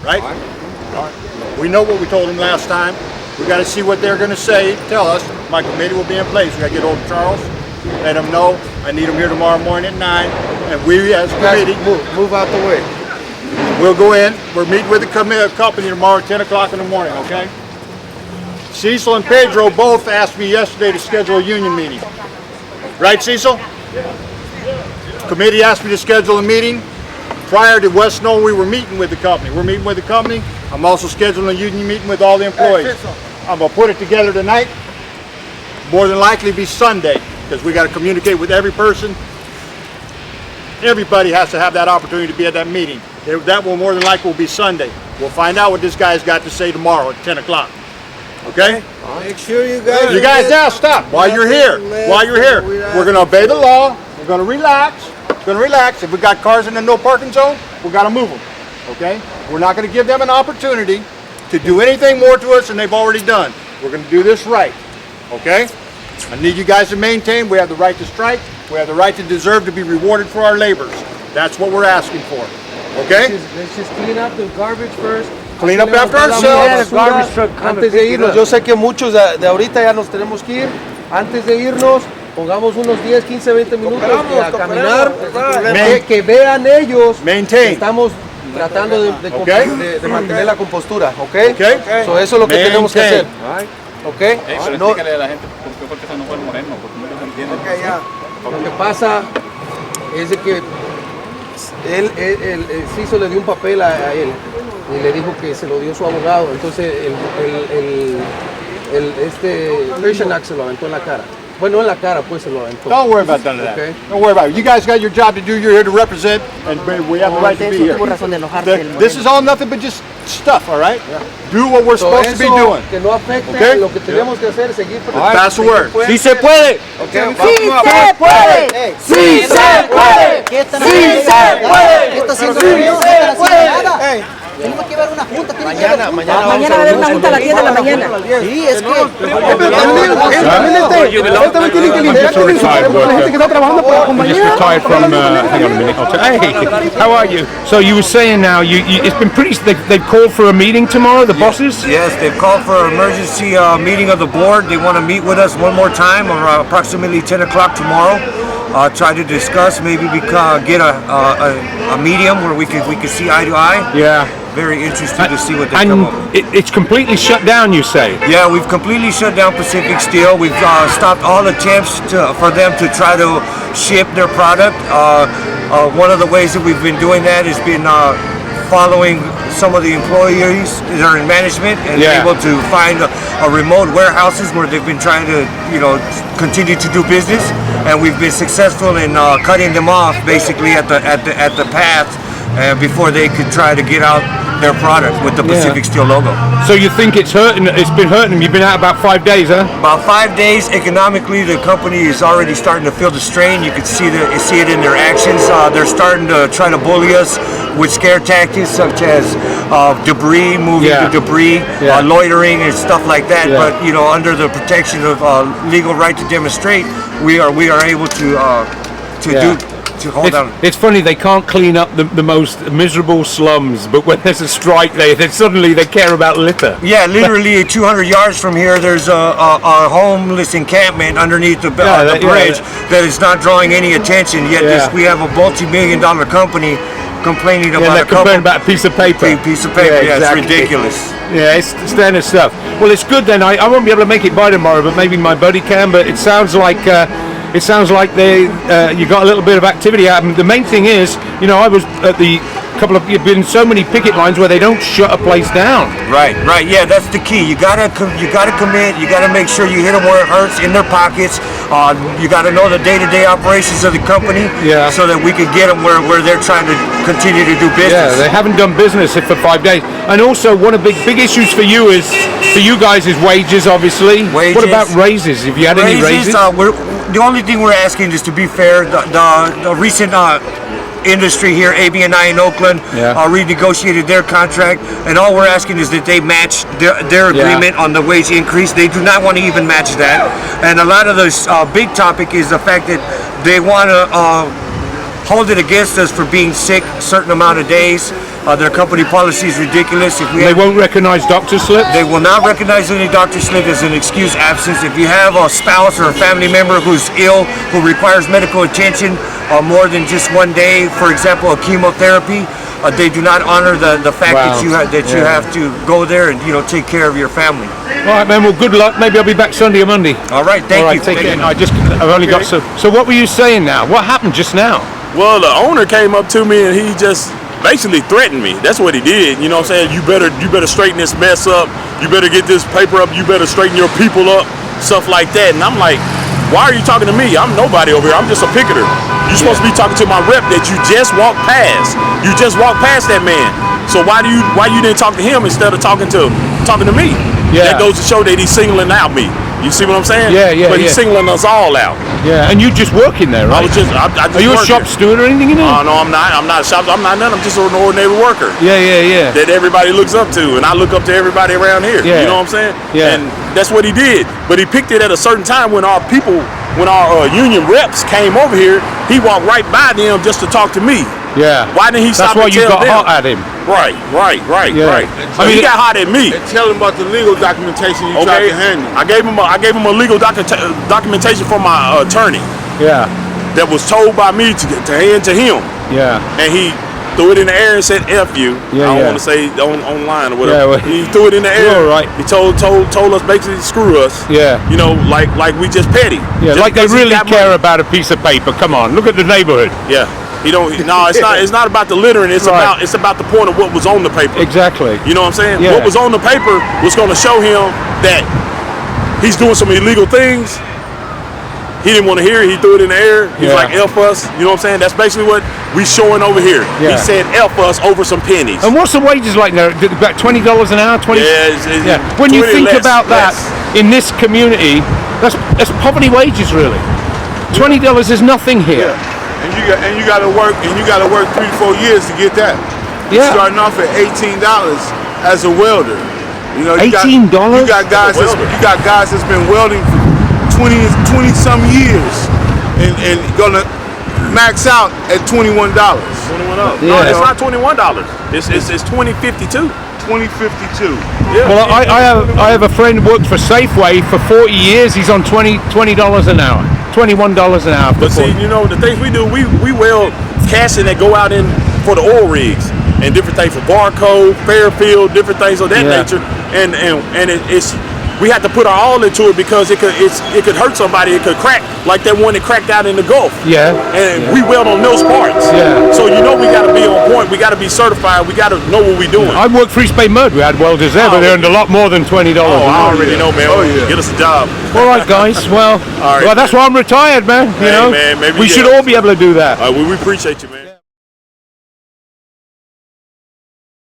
right? We know what we told them last time. We got to see what they're going to say, tell us. My committee will be in place. We got to get over to Charles, let him know. I need him here tomorrow morning at 9. And we as a committee, move out the way. we'll go in. We're meeting with the company tomorrow at 10 o'clock in the morning, okay? Cecil and Pedro both asked me yesterday to schedule a union meeting. Right, Cecil? Committee asked me to schedule a meeting. Prior to West knowing we were meeting with the company. We're meeting with the company. I'm also scheduling a union meeting with all the employees. I'm gonna put it together tonight. More than likely be Sunday, because we got to communicate with every person. Everybody has to have that opportunity to be at that meeting. That will more than likely will be Sunday. We'll find out what this guy's got to say tomorrow at 10 o'clock. Okay? Make sure you guys. You guys now stop while you're here. While you're here, we're gonna obey the law. We're gonna relax. We're gonna relax. If we got cars in the no parking zone, we gotta move them. Okay? We're not gonna give them an opportunity to do anything more to us than they've already done. We're gonna do this right. Okay? I need you guys to maintain. We have the right to strike. We have the right to deserve to be rewarded for our labors. That's what we're asking for. Okay? Let's just clean up the garbage first. Clean up after ourselves. Antes de irnos, yo sé que muchos de ahorita ya nos tenemos que ir. Antes de irnos, pongamos unos 10, 15, 20 minutos a caminar, que vean ellos que estamos tratando de mantener la compostura, ¿ok? So eso es lo que tenemos que hacer, ¿ok? No, explícale a la gente por qué fue que se enojó el Moreno, porque no se entiende. Lo que pasa es de que él Ciso le dio un papel a él y le dijo que se lo dio su abogado, entonces Fishernack se lo aventó en la cara. Bueno, en la cara pues se lo aventó. Don't worry about none of that. Okay. Don't worry about it. You guys got your job to do. You're here to represent, and we have the right to be here. This is all nothing but just stuff, all right? Yeah. Do what we're supposed to be doing. Que no afecte lo que tenemos que hacer, seguir. That's the word. Sí se puede. ¡Sí se puede! ¡Sí se puede! ¿Qué está haciendo? ¡Sí se puede! Tenemos que ver una junta. Mañana va a haber una junta a las 10 de la mañana. Sí, es que... Él también tiene que limpiar la gente que está trabajando por la compañía. Just retired from, hang on a minute. Hey, how are you? So you were saying now, it's been pretty, they've called for a meeting tomorrow, the bosses? Yes, they've called for an emergency meeting of the board. They want to meet with us one more time around approximately 10 o'clock tomorrow. Try to discuss, maybe get a medium where we could see eye to eye. Yeah. Very interested to see what they come up with. It's completely shut down, you say? Yeah, we've completely shut down Pacific Steel. We've stopped all attempts for them to try to ship their product. One of the ways that we've been doing that has been following some of the employees that are in management and able to find a remote warehouses where they've been trying to, continue to do business, and we've been successful in cutting them off basically at the path before they could try to get out their product with the Pacific Steel logo. So you think it's been hurting them? You've been out about 5 days, huh? About 5 days. Economically, the company is already starting to feel the strain. You can see it in their actions. They're starting to try to bully us with scare tactics such as debris, moving the debris, loitering and stuff like that. But under the protection of legal right to demonstrate, we are able to hold on. It's funny, they can't clean up the most miserable slums, but when there's a strike, they suddenly care about litter. Yeah, literally 200 yards from here, there's a homeless encampment underneath the bridge that is not drawing any attention. Yet we have a multi-million-dollar company complaining about a piece of paper. Yeah, exactly. It's ridiculous. Yeah, it's standard stuff. Well, it's good then. I won't be able to make it by tomorrow, but maybe my buddy can. But it sounds like you got a little bit of activity out. The main thing is, I was at you've been so many picket lines where they don't shut a place down. Right. Yeah, that's the key. You gotta commit. You gotta make sure you hit them where it hurts, in their pockets. You gotta know the day-to-day operations of the company, so that we can get them where they're trying to continue to do business. Yeah, they haven't done business for 5 days. And also, one of the big issues for you guys is wages, obviously. Wages. What about raises? Have you had any raises? The only thing we're asking is to be fair. The recent industry here, AB&I in Oakland, renegotiated their contract, and all we're asking is that they match their agreement on the wage increase. They do not want to even match that, and a lot of this big topic is the fact that they want to hold it against us for being sick a certain amount of days. Their company policy is ridiculous. If we They have, won't recognize doctor slips? they will not recognize any doctor slip as an excuse absence. If you have a spouse or a family member who's ill, who requires medical attention more than just one day, for example, a chemotherapy, they do not honor the fact Wow. that you have to go there and take care of your family. All right, man. Well, good luck. Maybe I'll be back Sunday or Monday. All right, thank All right, you. take Thank care. you. I've only got so. So what were you saying now? What happened just now? Well, the owner came up to me and he just basically threatened me. That's what he did. You know what I'm saying? You better straighten this mess up. You better get this paper up. You better straighten your people up. Stuff like that. And I'm like, why are you talking to me? I'm nobody over here. I'm just a picketer. You're supposed to be talking to my rep that you just walked past. You just walked past that man. So why you didn't talk to him instead of talking to me? Yeah. That goes to show that he's singling out me. You see what I'm saying? Yeah, yeah, But he's yeah. singling us all out. Yeah, and you just working there, right? I just Are you a work shop here. steward or anything? You know? No, I'm not. I'm not a shop. I'm not none. I'm just an ordinary worker Yeah. that everybody looks up to, and I look up to everybody around here. Yeah. You know what I'm saying? Yeah. And that's what he did. But he picked it at a certain time when our people, when our union reps came over here. He walked right by them just to talk to me. Yeah. Why didn't he stop That's why and you tell got them? hot at him. Right. Yeah. So he got hot at me. Tell him about the legal documentation you tried Okay. to handle. I gave him a legal documentation from my attorney Yeah. that was told by me to hand to him. Yeah. And he threw it in the air and said "F you." Yeah, I don't yeah. want to say online or whatever. Yeah, well, he threw it in the air. you're all right. He told us basically to screw us. Yeah. You know, like we just petty. Yeah, Just like they because he really got care money. about a piece of paper. Come on, look at the neighborhood. Yeah. He don't. No, it's not. It's not about the littering. It's Right. about the point of what was on the paper. Exactly. You know what I'm saying? Yeah. What was on the paper was going to show him that he's doing some illegal things. He didn't want to hear it. He threw it in the air. He's Yeah. like, F us. You know what I'm saying? That's basically what we showing over here. Yeah. He said F us over some pennies. And what's the wages like there? About $20 an hour? 20? Yeah, it's Yeah. When you 20 think less, about that less. in this community, that's poverty wages really. $20 is nothing here. And you got to work 3 to 4 years to get that. Yeah. Starting off at $18 as a welder. You know, $18? You got guys that's been welding for 20 some years and gonna max out at $21. $21. Yeah. No, it's not $21. It's $20.52. $20.52. Yeah. Well, I have a friend who worked for Safeway for 40 years. He's on $20 an hour, $21 an hour. For But see, 40. you know, the things we do, we weld casting that go out in for the oil rigs and different things for Barcode, Fairfield, different things of that Yeah. nature. And it's we have to put our all into it because it could hurt somebody. It could crack like that one that cracked out in the Gulf. Yeah. And we weld on those parts. Yeah. So you know we got to be on point. We got to be certified. We got to know what we're doing. I worked for East Bay Mud. We had welders there, but they earned a lot more than $20 Oh, an I hour. already know, man. Get us a job. All right, guys. Well, All right, well, that's why I'm retired, man. You Hey, know, man, maybe, we should yeah. all be able to do that. We appreciate you, man.